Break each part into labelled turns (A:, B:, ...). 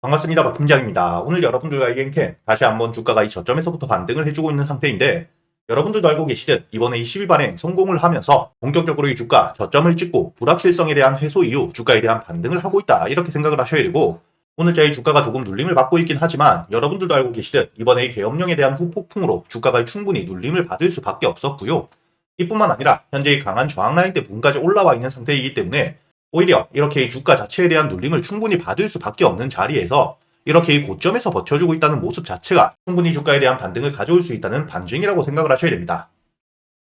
A: 반갑습니다. 박 팀장입니다. 오늘 여러분들과 이엔캠 다시 한번 주가가 이 저점에서부터 반등을 해주고 있는 상태인데 여러분들도 알고 계시듯 이번에 이 12발행 성공을 하면서 본격적으로 이 주가 저점을 찍고 불확실성에 대한 해소 이후 주가에 대한 반등을 하고 있다 이렇게 생각을 하셔야 되고 오늘자 이 주가가 조금 눌림을 받고 있긴 하지만 여러분들도 알고 계시듯 이번에 이 계엄령에 대한 후폭풍으로 주가가 충분히 눌림을 받을 수밖에 없었고요. 이뿐만 아니라 현재 이 강한 저항 라인대 부분까지 올라와 있는 상태이기 때문에 오히려 이렇게 이 주가 자체에 대한 눌림을 충분히 받을 수밖에 없는 자리에서 이렇게 이 고점에서 버텨주고 있다는 모습 자체가 충분히 주가에 대한 반등을 가져올 수 있다는 반증이라고 생각을 하셔야 됩니다.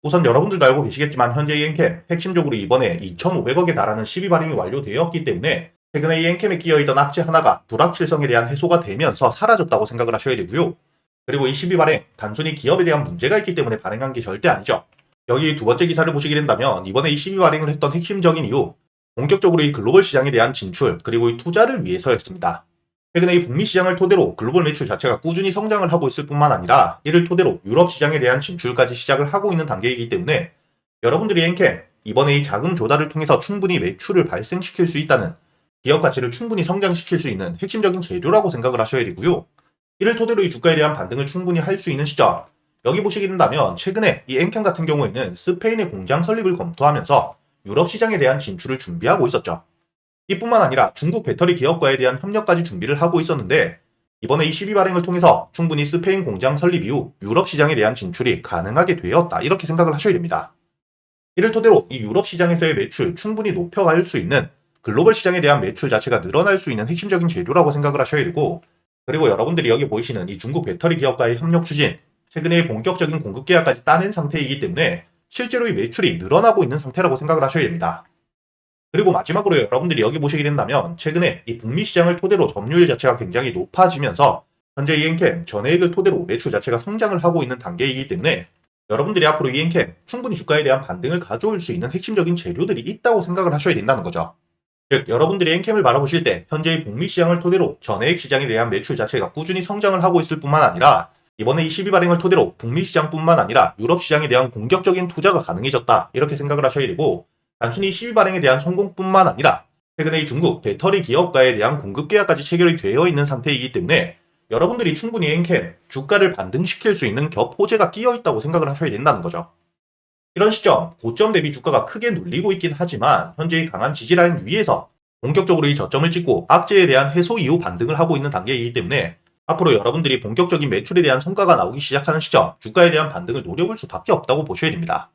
A: 우선 여러분들도 알고 계시겠지만 현재 이 엔캠 핵심적으로 이번에 2,500억에 달하는 12발행이 완료되었기 때문에 최근에 이 엔캠에 끼어있던 악재 하나가 불확실성에 대한 해소가 되면서 사라졌다고 생각을 하셔야 되고요. 그리고 이 12발행 단순히 기업에 대한 문제가 있기 때문에 발행한 게 절대 아니죠. 여기 두 번째 기사를 보시게 된다면 이번에 이 12발행을 했던 핵심적인 이유 본격적으로 이 글로벌 시장에 대한 진출 그리고 이 투자를 위해서였습니다. 최근에 이 북미 시장을 토대로 글로벌 매출 자체가 꾸준히 성장을 하고 있을 뿐만 아니라 이를 토대로 유럽 시장에 대한 진출까지 시작을 하고 있는 단계이기 때문에 여러분들이 엔캠 이번에 이 자금 조달을 통해서 충분히 매출을 발생시킬 수 있다는 기업 가치를 충분히 성장시킬 수 있는 핵심적인 재료라고 생각을 하셔야 되고요. 이를 토대로 이 주가에 대한 반등을 충분히 할 수 있는 시점 여기 보시게 된다면 최근에 이 엔캠 같은 경우에는 스페인의 공장 설립을 검토하면서 유럽 시장에 대한 진출을 준비하고 있었죠. 이뿐만 아니라 중국 배터리 기업과에 대한 협력까지 준비를 하고 있었는데 이번에 이 12발행을 통해서 충분히 스페인 공장 설립 이후 유럽 시장에 대한 진출이 가능하게 되었다 이렇게 생각을 하셔야 됩니다. 이를 토대로 이 유럽 시장에서의 매출 충분히 높여갈 수 있는 글로벌 시장에 대한 매출 자체가 늘어날 수 있는 핵심적인 재료라고 생각을 하셔야 되고 그리고 여러분들이 여기 보이시는 이 중국 배터리 기업과의 협력 추진 최근에 본격적인 공급 계약까지 따낸 상태이기 때문에 실제로 이 매출이 늘어나고 있는 상태라고 생각을 하셔야 됩니다. 그리고 마지막으로 여러분들이 여기 보시게 된다면 최근에 이 북미 시장을 토대로 점유율 자체가 굉장히 높아지면서 현재 이엔캠 전해액을 토대로 매출 자체가 성장을 하고 있는 단계이기 때문에 여러분들이 앞으로 이엔캠 충분히 주가에 대한 반등을 가져올 수 있는 핵심적인 재료들이 있다고 생각을 하셔야 된다는 거죠. 즉 여러분들이 엔캠을 바라보실 때 현재 이 북미 시장을 토대로 전해액 시장에 대한 매출 자체가 꾸준히 성장을 하고 있을 뿐만 아니라 이번에 이 12발행을 토대로 북미 시장뿐만 아니라 유럽 시장에 대한 공격적인 투자가 가능해졌다 이렇게 생각을 하셔야 되고 단순히 12발행에 대한 성공뿐만 아니라 최근에 이 중국 배터리 기업과에 대한 공급 계약까지 체결이 되어 있는 상태이기 때문에 여러분들이 충분히 엔캠 주가를 반등시킬 수 있는 겹 호재가 끼어 있다고 생각을 하셔야 된다는 거죠. 이런 시점 고점 대비 주가가 크게 눌리고 있긴 하지만 현재 이 강한 지지라인 위에서 본격적으로 이 저점을 찍고 악재에 대한 해소 이후 반등을 하고 있는 단계이기 때문에 앞으로 여러분들이 본격적인 매출에 대한 성과가 나오기 시작하는 시점 주가에 대한 반등을 노려볼 수밖에 없다고 보셔야 됩니다.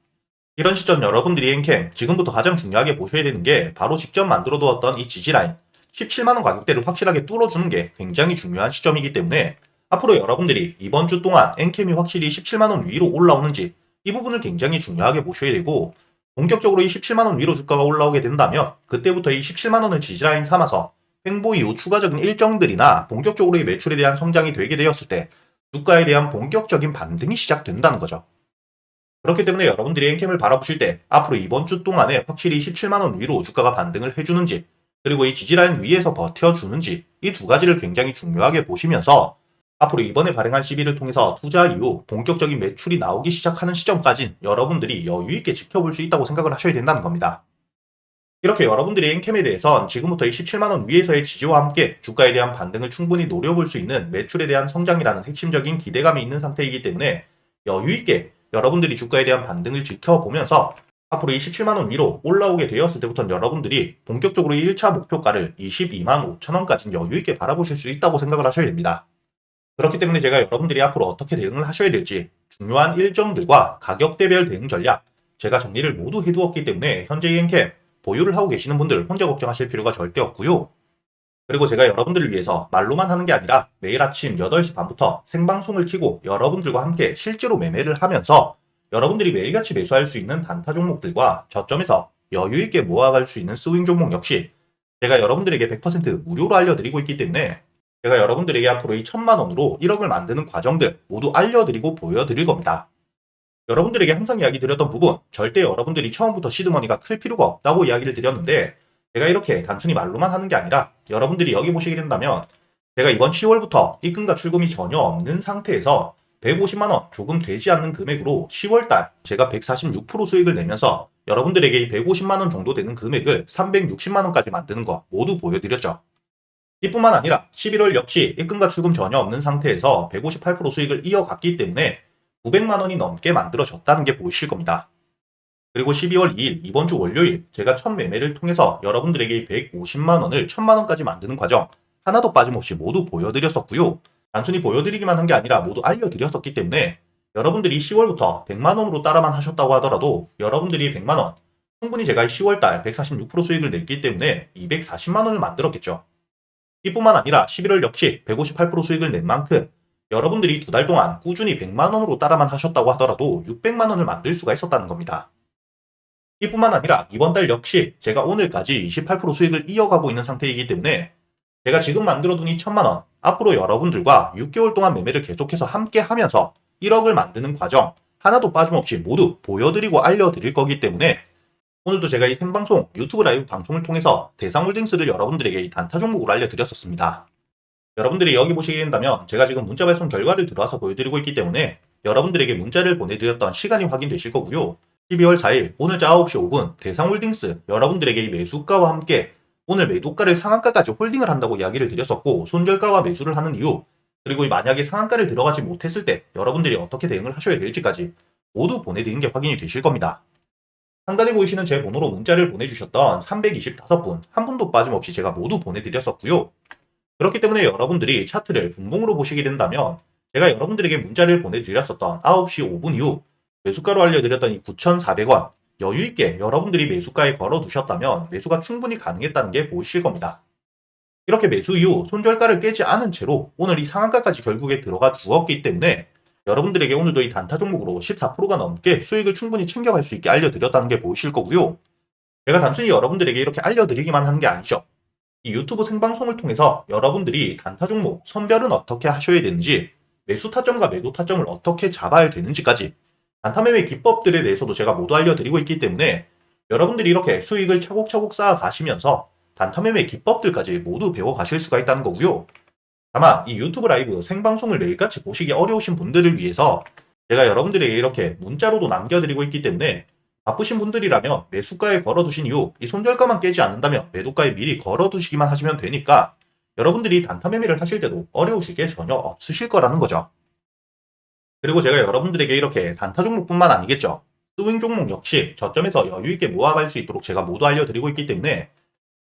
A: 이런 시점 여러분들이 엔캠 지금부터 가장 중요하게 보셔야 되는 게 바로 직접 만들어 두었던 이 지지라인 17만원 가격대를 확실하게 뚫어주는 게 굉장히 중요한 시점이기 때문에 앞으로 여러분들이 이번 주 동안 엔캠이 확실히 17만원 위로 올라오는지 이 부분을 굉장히 중요하게 보셔야 되고 본격적으로 이 17만원 위로 주가가 올라오게 된다면 그때부터 이 17만원을 지지라인 삼아서 횡보 이후 추가적인 일정들이나 본격적으로 이 매출에 대한 성장이 되게 되었을 때 주가에 대한 본격적인 반등이 시작된다는 거죠. 그렇기 때문에 여러분들이 엔캠을 바라보실 때 앞으로 이번 주 동안에 확실히 17만원 위로 주가가 반등을 해주는지 그리고 이 지지라인 위에서 버텨주는지 이 두 가지를 굉장히 중요하게 보시면서 앞으로 이번에 발행한 CB를 통해서 투자 이후 본격적인 매출이 나오기 시작하는 시점까진 여러분들이 여유있게 지켜볼 수 있다고 생각을 하셔야 된다는 겁니다. 이렇게 여러분들이 엔캠에 대해선 지금부터 이 17만원 위에서의 지지와 함께 주가에 대한 반등을 충분히 노려볼 수 있는 매출에 대한 성장이라는 핵심적인 기대감이 있는 상태이기 때문에 여유있게 여러분들이 주가에 대한 반등을 지켜보면서 앞으로 이 17만원 위로 올라오게 되었을 때부터는 여러분들이 본격적으로 이 1차 목표가를 22만 5천원까지 여유있게 바라보실 수 있다고 생각을 하셔야 됩니다. 그렇기 때문에 제가 여러분들이 앞으로 어떻게 대응을 하셔야 될지 중요한 일정들과 가격대별 대응 전략 제가 정리를 모두 해두었기 때문에 현재 이 엔캠 보유를 하고 계시는 분들 혼자 걱정하실 필요가 절대 없고요. 그리고 제가 여러분들을 위해서 말로만 하는 게 아니라 매일 아침 8시 반부터 생방송을 켜고 여러분들과 함께 실제로 매매를 하면서 여러분들이 매일같이 매수할 수 있는 단타 종목들과 저점에서 여유있게 모아갈 수 있는 스윙 종목 역시 제가 여러분들에게 100% 무료로 알려드리고 있기 때문에 제가 여러분들에게 앞으로 이 1000만원으로 1억을 만드는 과정들 모두 알려드리고 보여드릴 겁니다. 여러분들에게 항상 이야기 드렸던 부분 절대 여러분들이 처음부터 시드머니가 클 필요가 없다고 이야기를 드렸는데 제가 이렇게 단순히 말로만 하는 게 아니라 여러분들이 여기 보시게 된다면 제가 이번 10월부터 입금과 출금이 전혀 없는 상태에서 150만원 조금 되지 않는 금액으로 10월달 제가 146% 수익을 내면서 여러분들에게 이 150만원 정도 되는 금액을 360만원까지 만드는 거 모두 보여드렸죠. 이뿐만 아니라 11월 역시 입금과 출금 전혀 없는 상태에서 158% 수익을 이어갔기 때문에 900만 원이 넘게 만들어졌다는 게 보이실 겁니다. 그리고 12월 2일 이번 주 월요일 제가 첫 매매를 통해서 여러분들에게 150만 원을 1000만 원까지 만드는 과정 하나도 빠짐없이 모두 보여드렸었고요. 단순히 보여드리기만 한 게 아니라 모두 알려드렸었기 때문에 여러분들이 10월부터 100만 원으로 따라만 하셨다고 하더라도 여러분들이 100만 원 충분히 제가 10월달 146% 수익을 냈기 때문에 240만 원을 만들었겠죠. 이뿐만 아니라 11월 역시 158% 수익을 낸 만큼 여러분들이 두 달 동안 꾸준히 100만 원으로 따라만 하셨다고 하더라도 600만 원을 만들 수가 있었다는 겁니다. 이뿐만 아니라 이번 달 역시 제가 오늘까지 28% 수익을 이어가고 있는 상태이기 때문에 제가 지금 만들어둔 이 1000만 원 앞으로 여러분들과 6개월 동안 매매를 계속해서 함께 하면서 1억을 만드는 과정 하나도 빠짐없이 모두 보여드리고 알려드릴 거기 때문에 오늘도 제가 이 생방송 유튜브 라이브 방송을 통해서 대상홀딩스를 여러분들에게 이 단타 종목으로 알려드렸었습니다. 여러분들이 여기 보시게 된다면 제가 지금 문자 발송 결과를 들어와서 보여드리고 있기 때문에 여러분들에게 문자를 보내드렸던 시간이 확인되실 거고요. 12월 4일 오늘자 9시 5분 대상홀딩스 여러분들에게 이 매수가와 함께 오늘 매도가를 상한가까지 홀딩을 한다고 이야기를 드렸었고 손절가와 매수를 하는 이유 그리고 만약에 상한가를 들어가지 못했을 때 여러분들이 어떻게 대응을 하셔야 될지까지 모두 보내드린 게 확인이 되실 겁니다. 상단에 보이시는 제 번호로 문자를 보내주셨던 325분 한 분도 빠짐없이 제가 모두 보내드렸었고요. 그렇기 때문에 여러분들이 차트를 분봉으로 보시게 된다면 제가 여러분들에게 문자를 보내드렸었던 9시 5분 이후 매수가로 알려드렸던 이 9,400원 여유있게 여러분들이 매수가에 걸어두셨다면 매수가 충분히 가능했다는 게 보이실 겁니다. 이렇게 매수 이후 손절가를 깨지 않은 채로 오늘 이 상한가까지 결국에 들어가 주었기 때문에 여러분들에게 오늘도 이 단타 종목으로 14%가 넘게 수익을 충분히 챙겨갈 수 있게 알려드렸다는 게 보이실 거고요. 제가 단순히 여러분들에게 이렇게 알려드리기만 하는 게 아니죠. 이 유튜브 생방송을 통해서 여러분들이 단타 종목 선별은 어떻게 하셔야 되는지 매수 타점과 매도 타점을 어떻게 잡아야 되는지까지 단타 매매 기법들에 대해서도 제가 모두 알려드리고 있기 때문에 여러분들이 이렇게 수익을 차곡차곡 쌓아 가시면서 단타 매매 기법들까지 모두 배워가실 수가 있다는 거고요. 다만 이 유튜브 라이브 생방송을 매일같이 보시기 어려우신 분들을 위해서 제가 여러분들에게 이렇게 문자로도 남겨드리고 있기 때문에 바쁘신 분들이라면 매수가에 걸어두신 이후 이 손절가만 깨지 않는다면 매도가에 미리 걸어두시기만 하시면 되니까 여러분들이 단타 매매를 하실 때도 어려우실 게 전혀 없으실 거라는 거죠. 그리고 제가 여러분들에게 이렇게 단타 종목뿐만 아니겠죠. 스윙 종목 역시 저점에서 여유있게 모아갈 수 있도록 제가 모두 알려드리고 있기 때문에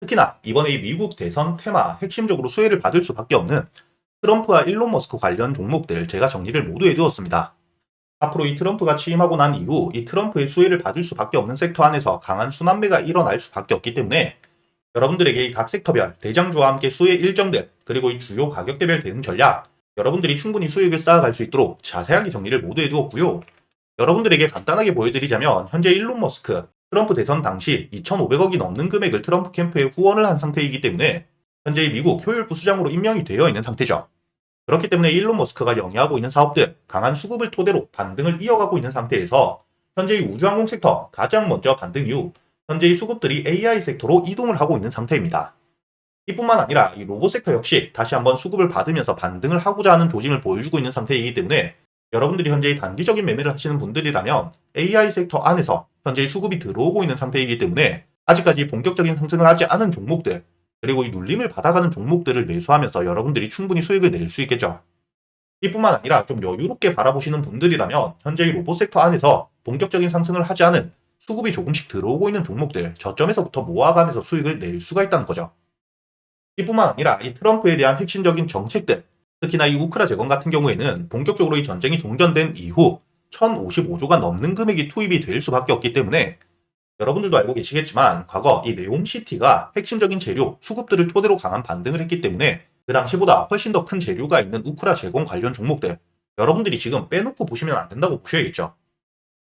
A: 특히나 이번에 이 미국 대선 테마 핵심적으로 수혜를 받을 수밖에 없는 트럼프와 일론 머스크 관련 종목들 제가 정리를 모두 해두었습니다. 앞으로 이 트럼프가 취임하고 난 이후 이 트럼프의 수혜를 받을 수밖에 없는 섹터 안에서 강한 순환매가 일어날 수밖에 없기 때문에 여러분들에게 이 각 섹터별 대장주와 함께 수혜 일정들 그리고 이 주요 가격대별 대응 전략 여러분들이 충분히 수익을 쌓아갈 수 있도록 자세하게 정리를 모두 해두었고요. 여러분들에게 간단하게 보여드리자면 현재 일론 머스크 트럼프 대선 당시 2,500억이 넘는 금액을 트럼프 캠프에 후원을 한 상태이기 때문에 현재 미국 효율부 수장으로 임명이 되어 있는 상태죠. 그렇기 때문에 일론 머스크가 영위하고 있는 사업들 강한 수급을 토대로 반등을 이어가고 있는 상태에서 현재 우주항공 섹터 가장 먼저 반등 이후 현재 수급들이 AI 섹터로 이동을 하고 있는 상태입니다. 이뿐만 아니라 이 로봇 섹터 역시 다시 한번 수급을 받으면서 반등을 하고자 하는 조짐을 보여주고 있는 상태이기 때문에 여러분들이 현재 단기적인 매매를 하시는 분들이라면 AI 섹터 안에서 현재 수급이 들어오고 있는 상태이기 때문에 아직까지 본격적인 상승을 하지 않은 종목들 그리고 이 눌림을 받아가는 종목들을 매수하면서 여러분들이 충분히 수익을 낼 수 있겠죠. 이뿐만 아니라 좀 여유롭게 바라보시는 분들이라면 현재 이 로봇 섹터 안에서 본격적인 상승을 하지 않은 수급이 조금씩 들어오고 있는 종목들 저점에서부터 모아가면서 수익을 낼 수가 있다는 거죠. 이뿐만 아니라 이 트럼프에 대한 핵심적인 정책들 특히나 이 우크라 재건 같은 경우에는 본격적으로 이 전쟁이 종전된 이후 1,055조가 넘는 금액이 투입이 될 수밖에 없기 때문에 여러분들도 알고 계시겠지만 과거 이 네옴시티가 핵심적인 재료, 수급들을 토대로 강한 반등을 했기 때문에 그 당시보다 훨씬 더 큰 재료가 있는 우크라 재건 관련 종목들 여러분들이 지금 빼놓고 보시면 안 된다고 보셔야겠죠.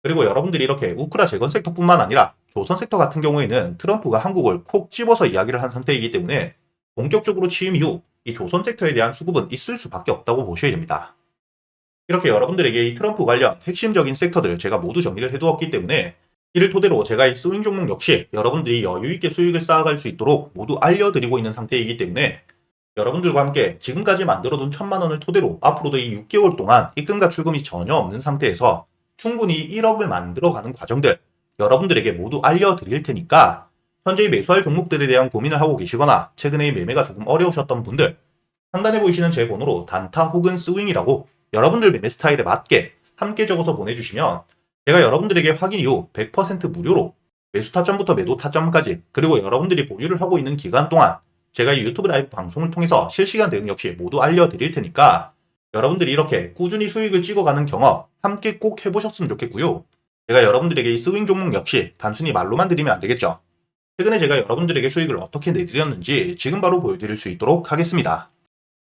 A: 그리고 여러분들이 이렇게 우크라 재건 섹터뿐만 아니라 조선 섹터 같은 경우에는 트럼프가 한국을 콕 집어서 이야기를 한 상태이기 때문에 본격적으로 취임 이후 이 조선 섹터에 대한 수급은 있을 수밖에 없다고 보셔야 됩니다. 이렇게 여러분들에게 이 트럼프 관련 핵심적인 섹터들 제가 모두 정리를 해두었기 때문에 이를 토대로 제가 이 스윙 종목 역시 여러분들이 여유있게 수익을 쌓아갈 수 있도록 모두 알려드리고 있는 상태이기 때문에 여러분들과 함께 지금까지 만들어둔 1,000만 원을 토대로 앞으로도 이 6개월 동안 입금과 출금이 전혀 없는 상태에서 충분히 1억을 만들어가는 과정들 여러분들에게 모두 알려드릴 테니까 현재 매수할 종목들에 대한 고민을 하고 계시거나 최근에 매매가 조금 어려우셨던 분들, 상단에 보이시는 제 번호로 단타 혹은 스윙이라고 여러분들 매매 스타일에 맞게 함께 적어서 보내주시면 제가 여러분들에게 확인 이후 100% 무료로 매수 타점부터 매도 타점까지, 그리고 여러분들이 보유를 하고 있는 기간 동안 제가 이 유튜브 라이브 방송을 통해서 실시간 대응 역시 모두 알려드릴 테니까 여러분들이 이렇게 꾸준히 수익을 찍어가는 경험 함께 꼭 해보셨으면 좋겠고요. 제가 여러분들에게 이 스윙 종목 역시 단순히 말로만 드리면 안 되겠죠. 최근에 제가 여러분들에게 수익을 어떻게 내드렸는지 지금 바로 보여드릴 수 있도록 하겠습니다.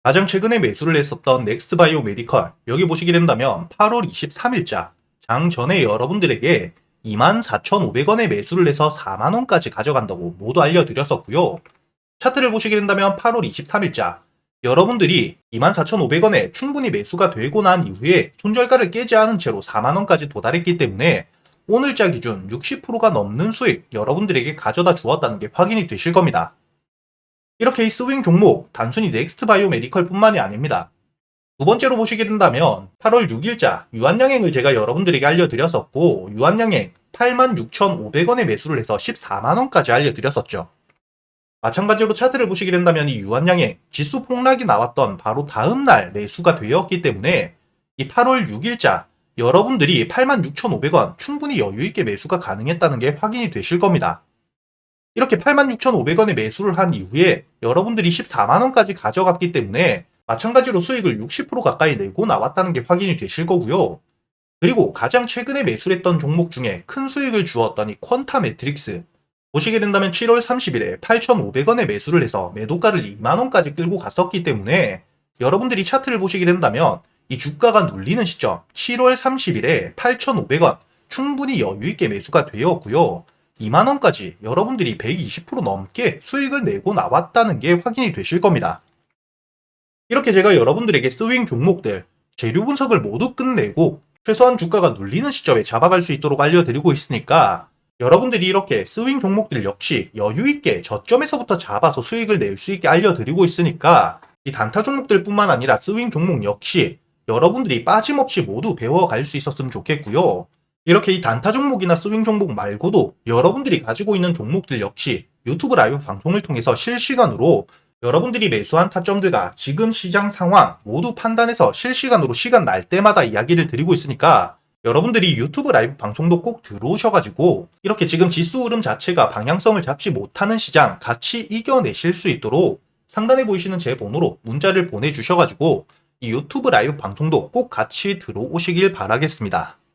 A: 가장 최근에 매수를 했었던 넥스트바이오 메디컬, 여기 보시게 된다면 8월 23일자 장 전에 여러분들에게 24,500원에 매수를 해서 4만원까지 가져간다고 모두 알려드렸었고요. 차트를 보시게 된다면 8월 23일자 여러분들이 24,500원에 충분히 매수가 되고 난 이후에 손절가를 깨지 않은 채로 4만원까지 도달했기 때문에 오늘자 기준 60%가 넘는 수익 여러분들에게 가져다 주었다는 게 확인이 되실 겁니다. 이렇게 이 스윙 종목 단순히 넥스트바이오 메디컬 뿐만이 아닙니다. 두 번째로 보시게 된다면 8월 6일자 유한양행을 제가 여러분들에게 알려드렸었고, 유한양행 86,500원에 매수를 해서 14만원까지 알려드렸었죠. 마찬가지로 차트를 보시게 된다면 이 유한양행 지수 폭락이 나왔던 바로 다음날 매수가 되었기 때문에 이 8월 6일자 여러분들이 86,500원 충분히 여유있게 매수가 가능했다는 게 확인이 되실 겁니다. 이렇게 86,500원에 매수를 한 이후에 여러분들이 14만원까지 가져갔기 때문에 마찬가지로 수익을 60% 가까이 내고 나왔다는 게 확인이 되실 거고요. 그리고 가장 최근에 매수했던 종목 중에 큰 수익을 주었던 이 퀀타 매트릭스, 보시게 된다면 7월 30일에 8,500원에 매수를 해서 매도가를 2만원까지 끌고 갔었기 때문에 여러분들이 차트를 보시게 된다면 이 주가가 눌리는 시점 7월 30일에 8,500원 충분히 여유있게 매수가 되었고요. 2만원까지 여러분들이 120% 넘게 수익을 내고 나왔다는 게 확인이 되실 겁니다. 이렇게 제가 여러분들에게 스윙 종목들 재료 분석을 모두 끝내고 최소한 주가가 눌리는 시점에 잡아갈 수 있도록 알려드리고 있으니까 여러분들이 이렇게 스윙 종목들 역시 여유있게 저점에서부터 잡아서 수익을 낼 수 있게 알려드리고 있으니까 이 단타 종목들 뿐만 아니라 스윙 종목 역시 여러분들이 빠짐없이 모두 배워갈 수 있었으면 좋겠고요. 이렇게 이 단타 종목이나 스윙 종목 말고도 여러분들이 가지고 있는 종목들 역시 유튜브 라이브 방송을 통해서 실시간으로 여러분들이 매수한 타점들과 지금 시장 상황 모두 판단해서 실시간으로 시간 날 때마다 이야기를 드리고 있으니까 여러분들이 유튜브 라이브 방송도 꼭 들어오셔가지고 이렇게 지금 지수 흐름 자체가 방향성을 잡지 못하는 시장 같이 이겨내실 수 있도록 상단에 보이시는 제 번호로 문자를 보내주셔가지고 이 유튜브 라이브 방송도 꼭 같이 들어오시길 바라겠습니다.